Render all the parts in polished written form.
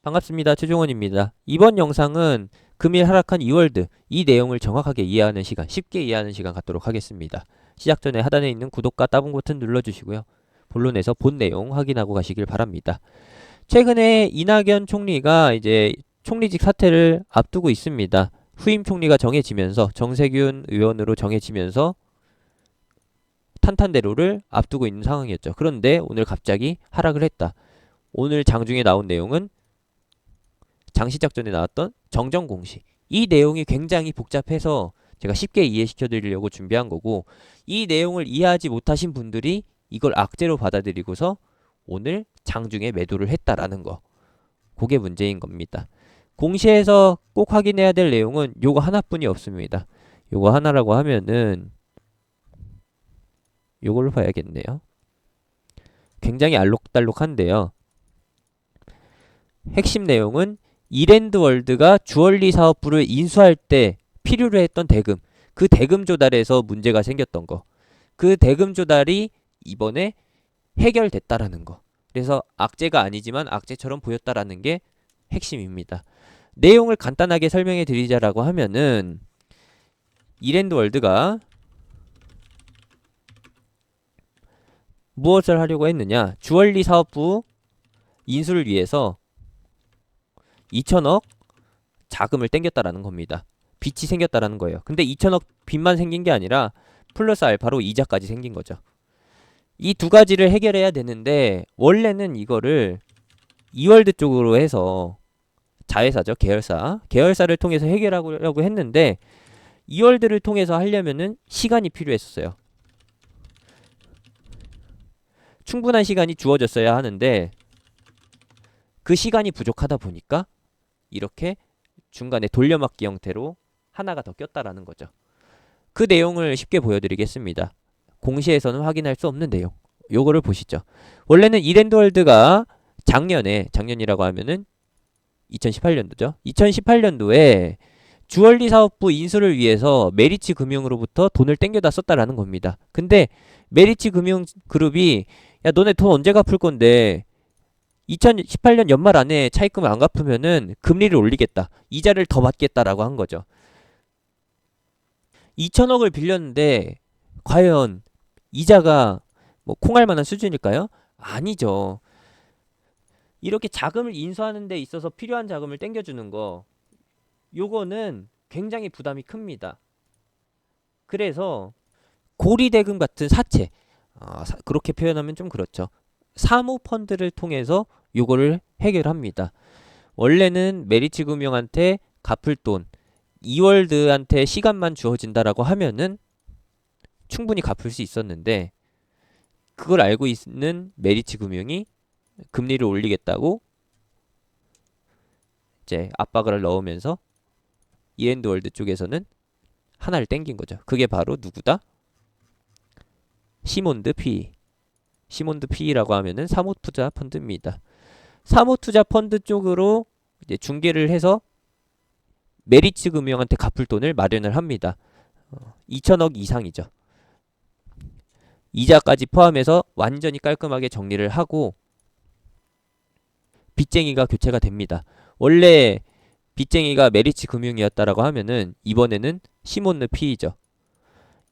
반갑습니다. 최종원입니다. 이번 영상은 금일 하락한 이월드 이 내용을 정확하게 이해하는 시간, 쉽게 이해하는 시간 갖도록 하겠습니다. 시작 전에 하단에 있는 구독과 따봉 버튼 눌러주시고요. 본론에서 본 내용 확인하고 가시길 바랍니다. 최근에 이낙연 총리가 이제 총리직 사퇴를 앞두고 있습니다. 후임 총리가 정해지면서 정세균 의원으로 정해지면서 탄탄대로를 앞두고 있는 상황이었죠. 그런데 오늘 갑자기 하락을 했다. 오늘 장중에 나온 내용은 장시작 전에 나왔던 정정공시. 이 내용이 굉장히 복잡해서 제가 쉽게 이해시켜 드리려고 준비한 거고, 이 내용을 이해하지 못하신 분들이 이걸 악재로 받아들이고서 오늘 장중에 매도를 했다라는 거. 그게 문제인 겁니다. 공시에서 꼭 확인해야 될 내용은 요거 하나뿐이 없습니다. 요거 하나라고 하면은 요걸로 봐야겠네요. 굉장히 알록달록한데요. 핵심 내용은 이랜드월드가 주얼리 사업부를 인수할 때 필요로 했던 대금, 그 대금 조달에서 문제가 생겼던 거, 그 대금 조달이 이번에 해결됐다라는 거. 그래서 악재가 아니지만 악재처럼 보였다라는 게 핵심입니다. 내용을 간단하게 설명해 드리자라고 하면은 이랜드월드가 무엇을 하려고 했느냐, 주얼리 사업부 인수를 위해서 2천억 자금을 땡겼다라는 겁니다. 빚이 생겼다라는 거예요. 근데 2천억 빚만 생긴 게 아니라 플러스 알파로 이자까지 생긴 거죠. 이 두 가지를 해결해야 되는데 원래는 이거를 이월드 쪽으로 해서 자회사죠. 계열사를 통해서 해결하려고 했는데 이월드를 통해서 하려면은 시간이 필요했었어요. 충분한 시간이 주어졌어야 하는데 그 시간이 부족하다 보니까 이렇게 중간에 돌려막기 형태로 하나가 더 꼈다라는 거죠. 그 내용을 쉽게 보여드리겠습니다. 공시에서는 확인할 수 없는 내용. 요거를 보시죠. 원래는 이랜드월드가 작년이라고 하면은 2018년도죠. 2018년도에 주얼리 사업부 인수를 위해서 메리츠 금융으로부터 돈을 땡겨다 썼다라는 겁니다. 근데 메리츠 금융그룹이 야 너네 돈 언제 갚을 건데 2018년 연말 안에 차입금을 안 갚으면은 금리를 올리겠다. 이자를 더 받겠다라고 한 거죠. 2천억을 빌렸는데 과연 이자가 뭐 콩할 만한 수준일까요? 아니죠. 이렇게 자금을 인수하는 데 있어서 필요한 자금을 땡겨주는 거, 요거는 굉장히 부담이 큽니다. 그래서 고리대금 같은 사채, 그렇게 표현하면 좀 그렇죠. 사모펀드를 통해서 요거를 해결합니다. 원래는 메리츠 금융한테 갚을 돈, 이월드한테 시간만 주어진다라고 하면은 충분히 갚을 수 있었는데 그걸 알고 있는 메리츠 금융이 금리를 올리겠다고 이제 압박을 넣으면서 이랜드월드 쪽에서는 하나를 땡긴 거죠. 그게 바로 누구다? 시몬드 PE. 시몬드 PE라고 하면은 사모투자 펀드입니다. 사모투자 펀드 쪽으로 이제 중개를 해서 메리츠 금융한테 갚을 돈을 마련을 합니다. 2천억 이상이죠. 이자까지 포함해서 완전히 깔끔하게 정리를 하고 빚쟁이가 교체가 됩니다. 원래 빚쟁이가 메리츠 금융이었다라고 하면은 이번에는 시몬드 PE죠.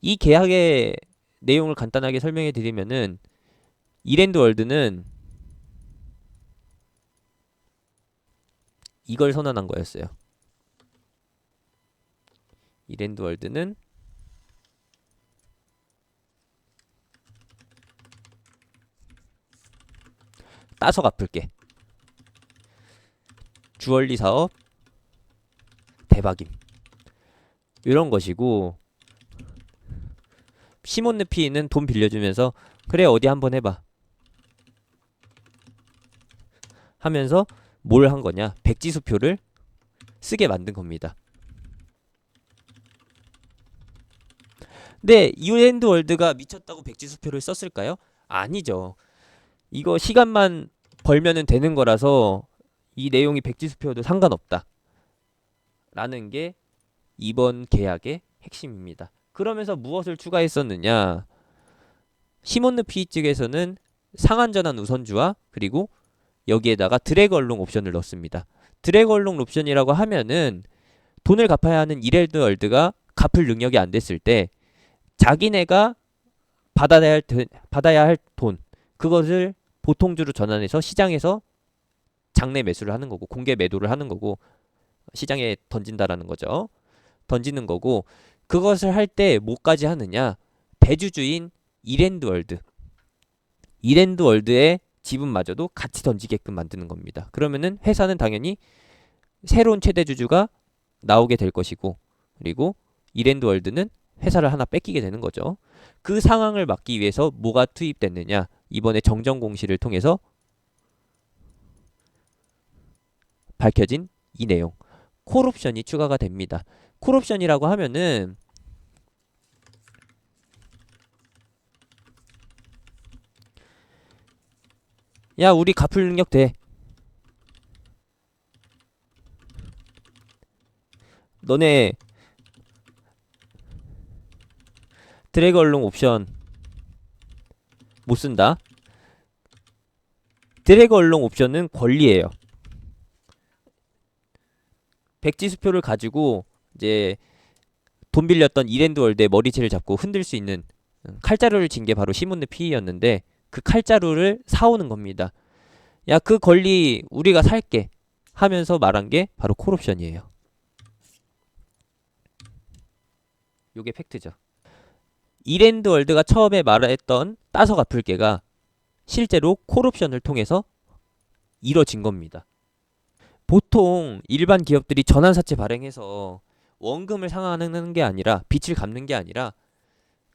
이 계약의 내용을 간단하게 설명해 드리면은 이랜드월드는 이걸 선언한 거였어요. 이랜드월드는 따서 갚을게. 주얼리 사업 대박임. 이런 것이고, 시몬드 PE는 돈 빌려주면서 그래 어디 한번 해봐 하면서 뭘 한 거냐, 백지수표를 쓰게 만든 겁니다. 근데 이랜드월드가 미쳤다고 백지수표를 썼을까요? 아니죠. 이거 시간만 벌면은 되는 거라서 이 내용이 백지수표여도 상관없다 라는 게 이번 계약의 핵심입니다. 그러면서 무엇을 추가했었느냐, 시몬드 PE 측에서는 상한전환 우선주와 그리고 여기에다가 드래그 얼롱 옵션을 넣습니다. 드래그 얼롱 옵션이라고 하면은 돈을 갚아야 하는 이랜드월드가 갚을 능력이 안 됐을 때 자기네가 받아야 할 돈, 그것을 보통주로 전환해서 시장에서 장내 매수를 하는 거고, 공개 매도를 하는 거고, 시장에 던진다라는 거죠. 던지는 거고, 그것을 할 때 뭐까지 하느냐? 대주주인 이랜드월드의 지분마저도 같이 던지게끔 만드는 겁니다. 그러면은 회사는 당연히 새로운 최대주주가 나오게 될 것이고, 그리고 이랜드월드는 회사를 하나 뺏기게 되는 거죠. 그 상황을 막기 위해서 뭐가 투입됐느냐? 이번에 정정 공시를 통해서 밝혀진 이 내용. 콜옵션이 추가가 됩니다. 콜옵션이라고 하면은 야, 우리 갚을 능력 돼. 너네 드래그 얼롱 옵션 못 쓴다. 드래그 얼롱 옵션은 권리예요. 백지수표를 가지고 이제 돈 빌렸던 이랜드월드의 머리채를 잡고 흔들 수 있는 칼자루를 진 게 바로 시몬드 피이였는데 그 칼자루를 사오는 겁니다. 야, 그 권리 우리가 살게 하면서 말한 게 바로 콜옵션이에요. 요게 팩트죠. 이랜드월드가 처음에 말했던 따서 갚을 게가 실제로 콜옵션을 통해서 이뤄진 겁니다. 보통 일반 기업들이 전환사채 발행해서 원금을 상환하는 게 아니라 빚을 갚는 게 아니라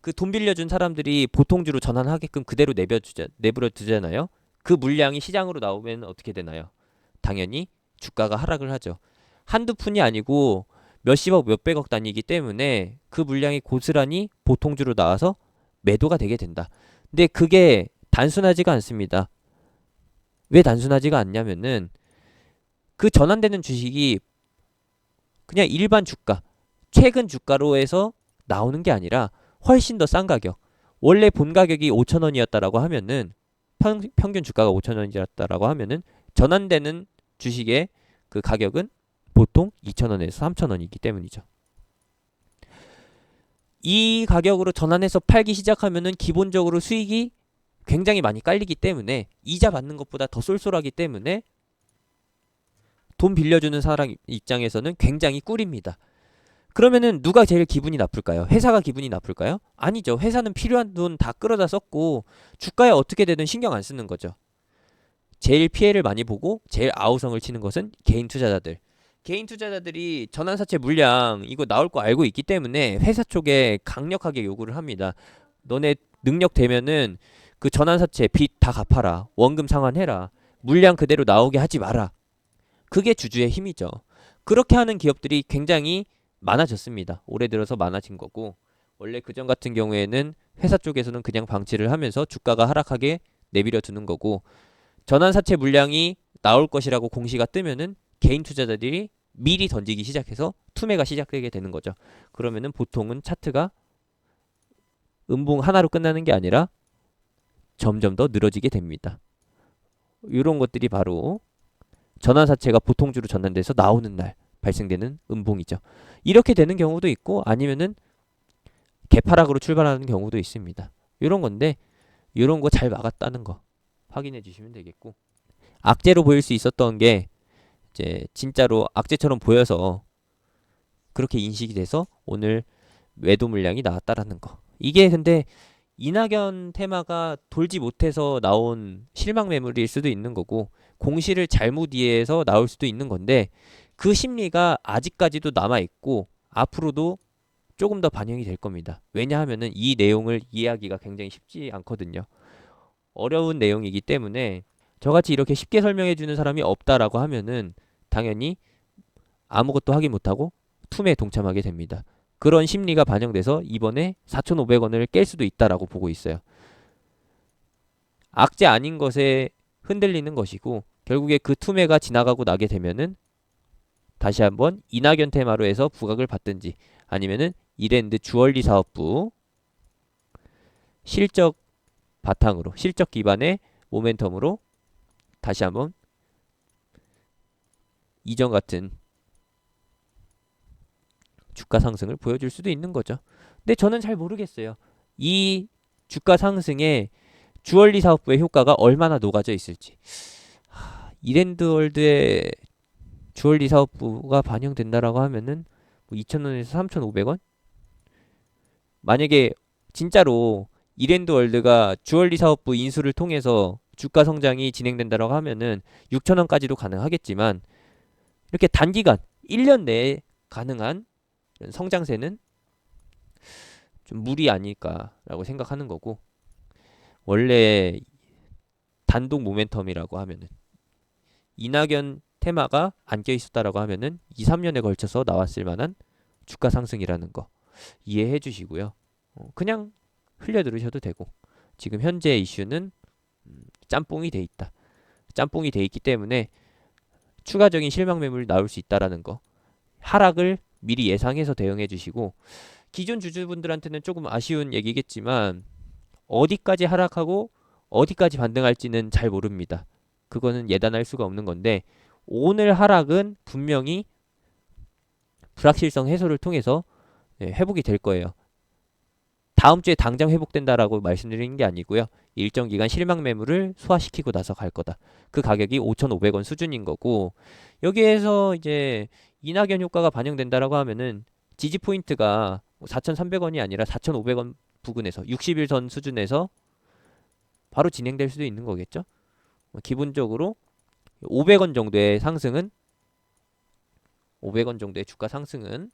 그 돈 빌려준 사람들이 보통주로 전환하게끔 그대로 내버려 두잖아요. 그 물량이 시장으로 나오면 어떻게 되나요? 당연히 주가가 하락을 하죠. 한두 푼이 아니고 몇십억 몇백억 단위이기 때문에 그 물량이 고스란히 보통주로 나와서 매도가 되게 된다. 근데 그게 단순하지가 않습니다. 왜 단순하지가 않냐면은 그 전환되는 주식이 그냥 일반 주가, 최근 주가로 해서 나오는 게 아니라 훨씬 더 싼 가격. 원래 본 가격이 5,000원이었다라고 하면은 평균 주가가 5,000원이었다라고 하면은 전환되는 주식의 그 가격은 보통 2,000원에서 3,000원이기 때문이죠. 이 가격으로 전환해서 팔기 시작하면은 기본적으로 수익이 굉장히 많이 깔리기 때문에 이자 받는 것보다 더 쏠쏠하기 때문에 돈 빌려주는 사람 입장에서는 굉장히 꿀입니다. 그러면은 누가 제일 기분이 나쁠까요? 회사가 기분이 나쁠까요? 아니죠. 회사는 필요한 돈 다 끌어다 썼고 주가에 어떻게 되든 신경 안 쓰는 거죠. 제일 피해를 많이 보고 제일 아우성을 치는 것은 개인 투자자들. 개인 투자자들이 전환사채 물량 이거 나올 거 알고 있기 때문에 회사 쪽에 강력하게 요구를 합니다. 너네 능력 되면은 그 전환사채 빚 다 갚아라. 원금 상환해라. 물량 그대로 나오게 하지 마라. 그게 주주의 힘이죠. 그렇게 하는 기업들이 굉장히 많아졌습니다. 올해 들어서 많아진 거고 원래 그전 같은 경우에는 회사 쪽에서는 그냥 방치를 하면서 주가가 하락하게 내버려 두는 거고 전환사채 물량이 나올 것이라고 공시가 뜨면은 개인 투자자들이 미리 던지기 시작해서 투매가 시작되게 되는 거죠. 그러면은 보통은 차트가 음봉 하나로 끝나는 게 아니라 점점 더 늘어지게 됩니다. 이런 것들이 바로 전환사채가 보통주로 전환돼서 나오는 날 발생되는 음봉이죠. 이렇게 되는 경우도 있고 아니면은 개파락으로 출발하는 경우도 있습니다. 이런 건데 이런 거 잘 막았다는 거 확인해 주시면 되겠고 악재로 보일 수 있었던 게 이제 진짜로 악재처럼 보여서 그렇게 인식이 돼서 오늘 매도 물량이 나왔다라는 거. 이게 근데 이낙연 테마가 돌지 못해서 나온 실망 매물일 수도 있는 거고 공시를 잘못 이해해서 나올 수도 있는 건데 그 심리가 아직까지도 남아있고 앞으로도 조금 더 반영이 될 겁니다. 왜냐하면은 이 내용을 이해하기가 굉장히 쉽지 않거든요. 어려운 내용이기 때문에 저같이 이렇게 쉽게 설명해 주는 사람이 없다라고 하면은 당연히 아무것도 하기 못하고 투매에 동참하게 됩니다. 그런 심리가 반영돼서 이번에 4,500원을 깰 수도 있다라고 보고 있어요. 악재 아닌 것에 흔들리는 것이고 결국에 그 투매가 지나가고 나게 되면은 다시 한번 이낙연 테마로 해서 부각을 받든지 아니면은 이랜드 주얼리 사업부 실적 바탕으로 실적 기반의 모멘텀으로 다시 한번 이전 같은 주가 상승을 보여줄 수도 있는 거죠. 근데 저는 잘 모르겠어요. 이 주가 상승에 주얼리 사업부의 효과가 얼마나 녹아져 있을지. 이랜드월드의 주얼리 사업부가 반영된다라고 하면은 뭐 2,000원에서 3,500원? 만약에 진짜로 이랜드월드가 주얼리 사업부 인수를 통해서 주가 성장이 진행된다라고 하면은 6,000원까지도 가능하겠지만 이렇게 단기간 1년 내에 가능한 이런 성장세는 좀 무리 아닐까라고 생각하는 거고, 원래 단독 모멘텀이라고 하면은 이낙연 테마가 안겨 있었다라고 하면은 2, 3년에 걸쳐서 나왔을 만한 주가 상승이라는 거 이해해 주시고요. 그냥 흘려 들으셔도 되고, 지금 현재 이슈는 짬뽕이 돼 있다. 짬뽕이 돼 있기 때문에 추가적인 실망 매물이 나올 수 있다라는 거, 하락을 미리 예상해서 대응해 주시고, 기존 주주분들한테는 조금 아쉬운 얘기겠지만 어디까지 하락하고 어디까지 반등할지는 잘 모릅니다. 그거는 예단할 수가 없는 건데, 오늘 하락은 분명히 불확실성 해소를 통해서 회복이 될 거예요. 다음 주에 당장 회복된다라고 말씀드리는 게 아니고요. 일정 기간 실망 매물을 소화시키고 나서 갈 거다. 그 가격이 5,500원 수준인 거고, 여기에서 이제 이낙연 효과가 반영된다라고 하면은 지지 포인트가 4,300원이 아니라 4,500원 부근에서 60일선 수준에서 바로 진행될 수도 있는 거겠죠. 기본적으로 500원 정도의 상승은 500원 정도의 주가 상승은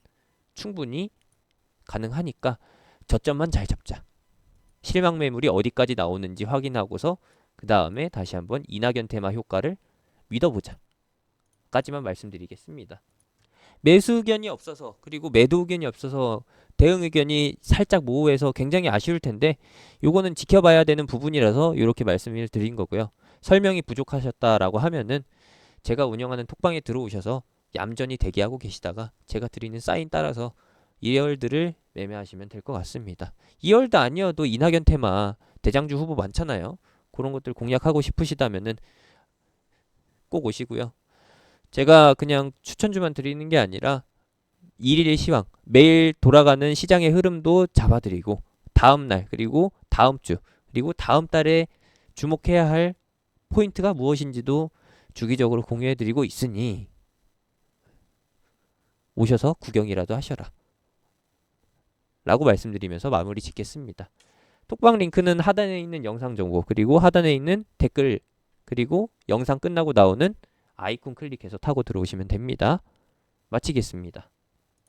충분히 가능하니까 저점만 잘 잡자. 실망 매물이 어디까지 나오는지 확인하고서 그 다음에 다시 한번 이낙연 테마 효과를 믿어보자. 까지만 말씀드리겠습니다. 매수 의견이 없어서, 그리고 매도 의견이 없어서 대응 의견이 살짝 모호해서 굉장히 아쉬울 텐데, 요거는 지켜봐야 되는 부분이라서 이렇게 말씀을 드린 거고요. 설명이 부족하셨다라고 하면은 제가 운영하는 톡방에 들어오셔서 얌전히 대기하고 계시다가 제가 드리는 사인 따라서 2월드를 매매하시면 될 것 같습니다. 2월드 아니어도 이낙연 테마 대장주 후보 많잖아요. 그런 것들 공략하고 싶으시다면은 꼭 오시고요. 제가 그냥 추천주만 드리는 게 아니라 일일 시황, 매일 돌아가는 시장의 흐름도 잡아드리고, 다음날, 그리고 다음주, 그리고 다음 달에 주목해야 할 포인트가 무엇인지도 주기적으로 공유해드리고 있으니 오셔서 구경이라도 하셔라 라고 말씀드리면서 마무리 짓겠습니다. 톡방 링크는 하단에 있는 영상 정보, 그리고 하단에 있는 댓글, 그리고 영상 끝나고 나오는 아이콘 클릭해서 타고 들어오시면 됩니다. 마치겠습니다.